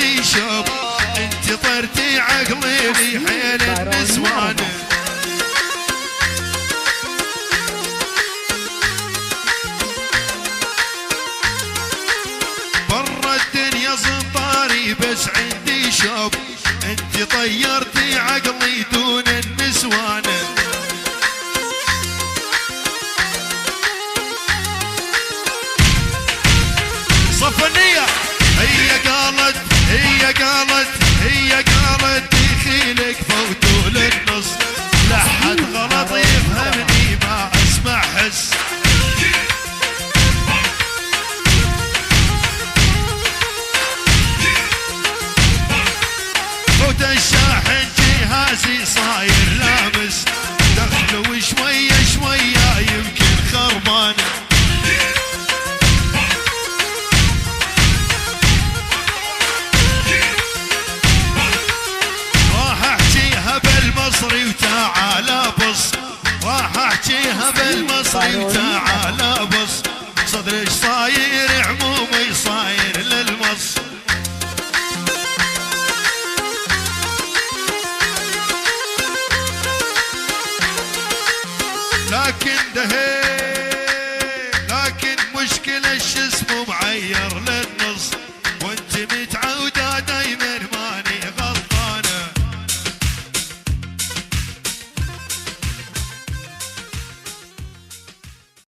عندي شوق، انت طرتي عقلي لي حيل النسوان. برا الدنيا زنطاري بس عندي شوق، انت طيرتي عقلي دون النسوان. صف النية. هي قالت دخيلك فوتوا للنص، لا حد غلط يفهمني ما اسمع حس. فوت الشاحن جهازي صاير لامس، دخلوا شوية شوية يمكن خربان. بالمصري وتعالى بص، راح احكيها بالمصري وتعالى بص، صدرك صاير عمومي صاير للمص. لكن مشكلة شو اسمه معير للنص، وانت